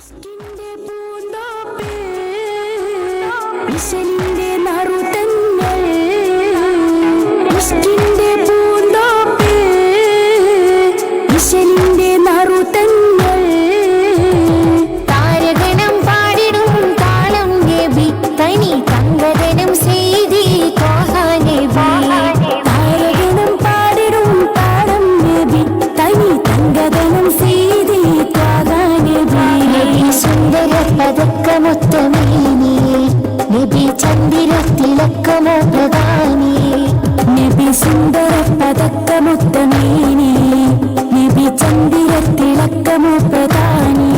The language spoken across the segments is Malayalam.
ഇഷ്കിന്റെ പൂന്തോപ്പിൽ ഇശലിന്റെ നറുതങ്ങൾ ഇഷ്കിന്റെ പൂന്തോപ്പിൽ ഇശലിന്റെ നറുതങ്ങൾ താരഗണം പാടിടും താളം നബി തനി തങ്കദനം ചെയ്തി ത്വാഹ നബി താരഗണം പാടിടും താളം നബി തനി തങ്കദനം ചെയ്തി ത്വാഹ നബി സുന്ദര പതക്കമൊത്തമേനി നബി ചന്ദിര തിലക്കമോ പ്രധാനി നബി സുന്ദര പതക്കമൊത്തമേനി നബി ചന്ദിര തിലക്കമോ പ്രധാനി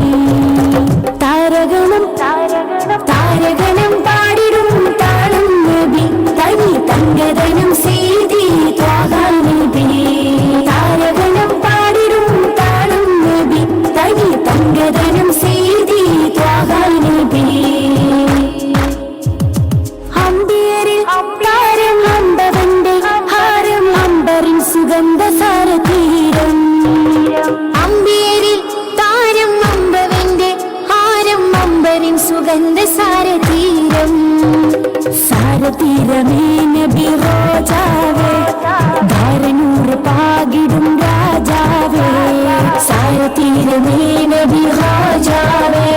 താരഗണം താരഗണം പാടിടും താളം നബി തനി തങ്കദനം ചെയ്തി ത്വാഹ നബി താരഗണം പാടിടും താളം നബി തനി തങ്കദനം ചെയ്തി ത്വാഹ നബി അമ്പിയരിൽ താരം അമ്പവന്റെ ഹാരം അമ്പറിൻ സുഗന്ധ സാരതീരം അമ്പിയരിൽ താരം അമ്പവന്റെ ഹാരം അമ്പറിൻ സുഗന്ധ സാരതീരം സാരതീരമേ നബി റോജാവേ ധാരനൂറ് പാകിടും രാജാവേ സാരതീരമേ നബി റോജാവേ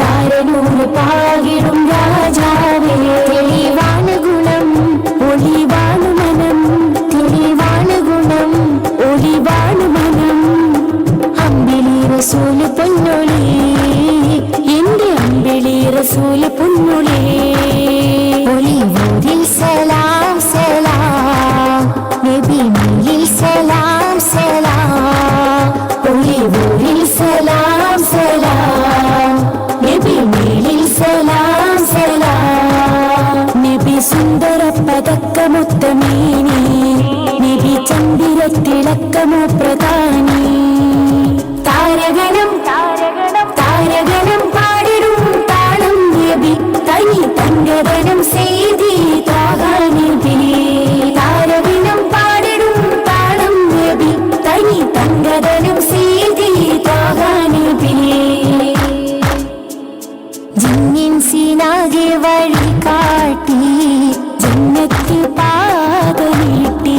ധാരനൂറ് പാകിടും രാജാവേ തെളിവാണ് ഗുണം ഒളിവാണ് മനം തെളിവാണ് ഗുണം ഒളിവാണ് മനം അമ്പിളി റസൂല് പൊന്നൊളി എന്റെ അമ്പിളി റസൂല് പൊന്നൊളി ഒളിവൂരിൽ സലാം സലാം നബി മയിൽ സലാം സലാം ഒളിവൂരിൽ സലാം സലാം നബി മയിൽ സലാം സലാം നബി സുന്ദര പതക്കമൊത്തമേനി നബി ചന്ദിര തിളക്കമോ പ്രധാനി താരഗണം താരഗണം പാടിടും താളം നബി തനി തങ്കദനം ചെയ്തി ത്വാഹ നബി താരഗണം പാടിടും താളം നബി തനി തങ്കദനം ചെയ്തി ത്വാഹ നബി ജിന്നിൻസിനാകെ വഴി കാട്ടി ജന്നത്തിൽ പാത നീട്ടി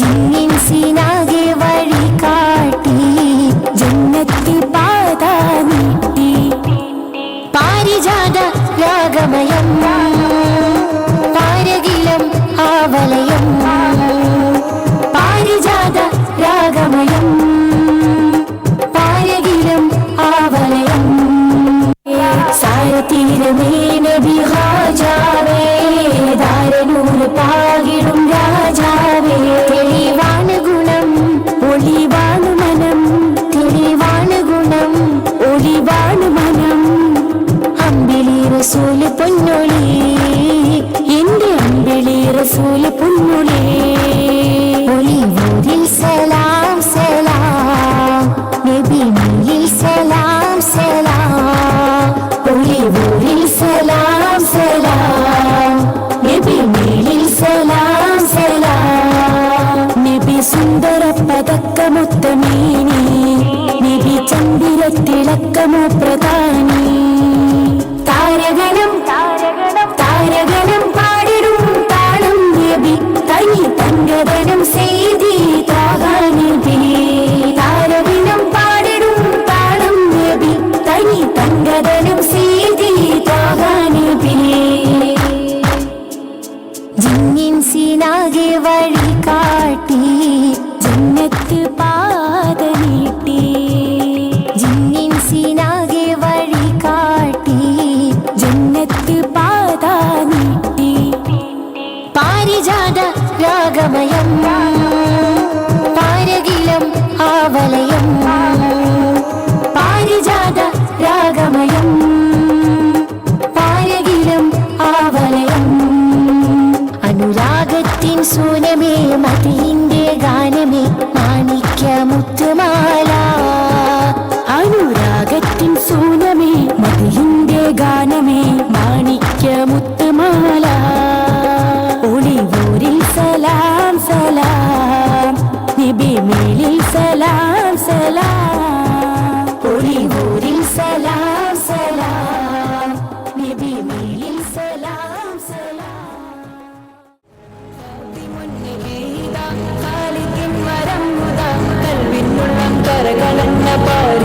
ജിന്നിൻസിനാകെ വഴി കാട്ടി ജന്നത്തിൽ പാത നീട്ടി പാരിജാത രാഗമയം പാരകിലം ആവലയം പാരിജാത രാഗമയം പാരകിലം ആവലയം സാരതീരമേ നബി ഹാജാവേ ധാരനൂറ് പാകിടും രാജാവേ തെളിവാണ് ഗുണം ഒളിവാണ് മനം തെളിവാണ് ഗുണം ഒളിവാണ് മനം അമ്പിളി റസൂല് പൊന്നൊളി എന്റെ അമ്പിളി റസൂല് പൊന്നൊളി ഒളിവൂരിൽ സലാം സലാം നബി മയിൽ സലാം സലാം ഒളിവൂരിൽ സലാം സലാം നബി മയിൽ സലാം സലാം നബി സുന്ദര പതക്കമൊത്തമേനി നബി ചന്ദിര തിളക്കമോ പ്രധാനി താരഗണം താരഗണം പാടിടും താളം നബി തനി തങ്കദനം ചെയ്തി ത്വാഹ നബി താരഗണം പാടിടും താളം നബി തനി തങ്കദനം ചെയ്തി ത്വാഹ നബി ജിന്നിൻസിനാകെ വഴി കാട്ടി ജന്നത്ത് പാത നീട്ടി ജിന്നിൻസിനാകെ വഴി കാട്ടി ജന്നത്ത് പാത നീട്ടി പാരിജാത രാഗമയം പാരകിലം ആവലയം പാരിജാത രാഗമയം പാരകിലം ആവലയം അനുരാഗത്തിൻ സൂനമേ മതിയിന്റെ ഗാനമേ മാണിക്യ മുത്തുമാല അനുരാഗത്തിൻ സൂനമേ മതിയിന്റെ ഗാനമേ മാണിക്യ മുത്തുമാല ഒളിവൂരിൽ സലാം സലാം നബി മേലിൽ സലാം സലാം ഒളിവൂരിൽ സലാം പാരി